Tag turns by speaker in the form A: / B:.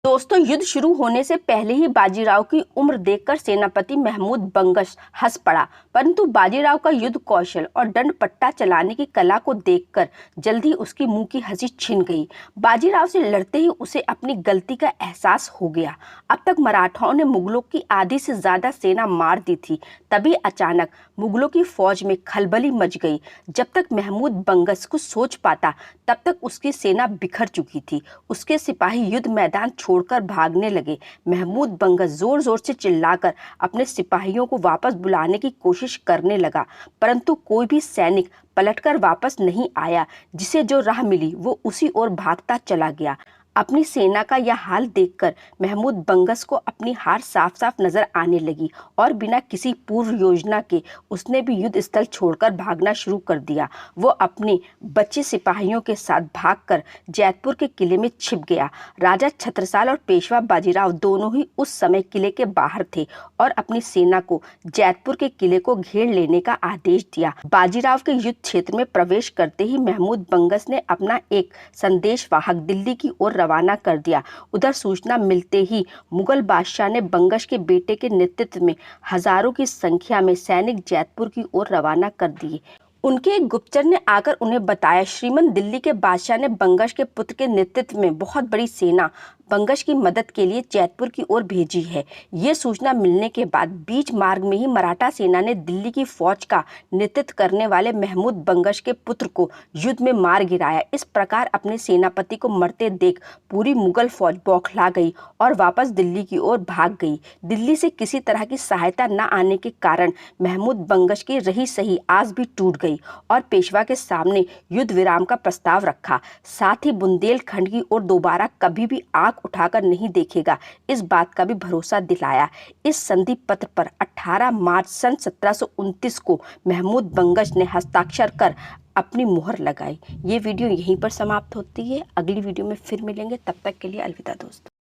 A: दोस्तों, युद्ध शुरू होने से पहले ही बाजीराव की उम्र देखकर सेनापति महमूद बंगश हंस पड़ा, परंतु बाजीराव का युद्ध कौशल और दंड पट्टा चलाने की कला को देखकर जल्द ही उसकी मुंह की हंसी छिन गई। बाजीराव से लड़ते ही उसे अपनी गलती का एहसास हो गया। अब तक मराठाओं ने मुगलों की आधी से ज्यादा सेना मार दी थी। तभी अचानक मुगलों की फौज में खलबली मच गई। जब तक महमूद बंगश कुछ सोच पाता, तब तक उसकी सेना बिखर चुकी थी। उसके सिपाही युद्ध मैदान छोड़कर भागने लगे। महमूद बंगश जोर जोर से चिल्लाकर अपने सिपाहियों को वापस बुलाने की कोशिश करने लगा, परंतु कोई भी सैनिक पलटकर वापस नहीं आया। जिसे जो राह मिली वो उसी ओर भागता चला गया। अपनी सेना का यह हाल देखकर महमूद बंगश को अपनी हार साफ साफ नजर आने लगी और बिना किसी पूर्व योजना के उसने भी युद्ध स्थल छोड़कर भागना शुरू कर दिया। वो अपने बचे सिपाहियों के साथ भागकर जैतपुर के किले में छिप गया। राजा छत्रसाल और पेशवा बाजीराव दोनों ही उस समय किले के बाहर थे और अपनी सेना को जैतपुर के किले को घेर लेने का आदेश दिया। बाजीराव के युद्ध क्षेत्र में प्रवेश करते ही महमूद बंगश ने अपना एक संदेशवाहक दिल्ली की ओर रवाना कर दिया। उधर सूचना मिलते ही मुगल बादशाह ने बंगश के बेटे के नेतृत्व में हजारों की संख्या में सैनिक जैतपुर की ओर रवाना कर दिए। उनके एक गुप्तचर ने आकर उन्हें बताया, श्रीमान, दिल्ली के बादशाह ने बंगश के पुत्र के नेतृत्व में बहुत बड़ी सेना बंगश की मदद के लिए जैतपुर की ओर भेजी है। ये सूचना मिलने के बाद बीच मार्ग में ही मराठा सेना ने दिल्ली की फौज का नेतृत्व करने वाले महमूद बंगश के पुत्र को युद्ध में मार गिराया। इस प्रकार अपने सेनापति को मरते देख पूरी मुगल फौज बौखला गई और वापस दिल्ली की ओर भाग गई। दिल्ली से किसी तरह की सहायता न आने के कारण महमूद बंगश की रही सही आस भी टूट गई और पेशवा के सामने युद्ध विराम का प्रस्ताव रखा। साथ ही बुंदेलखंड की ओर दोबारा कभी भी आंख उठाकर नहीं देखेगा, इस बात का भी भरोसा दिलाया। इस संधि पत्र पर 18 मार्च सन 1729 को महमूद बंगश ने हस्ताक्षर कर अपनी मुहर लगाई। ये वीडियो यहीं पर समाप्त होती है। अगली वीडियो में फिर मिलेंगे, तब तक के लिए अलविदा दोस्तों।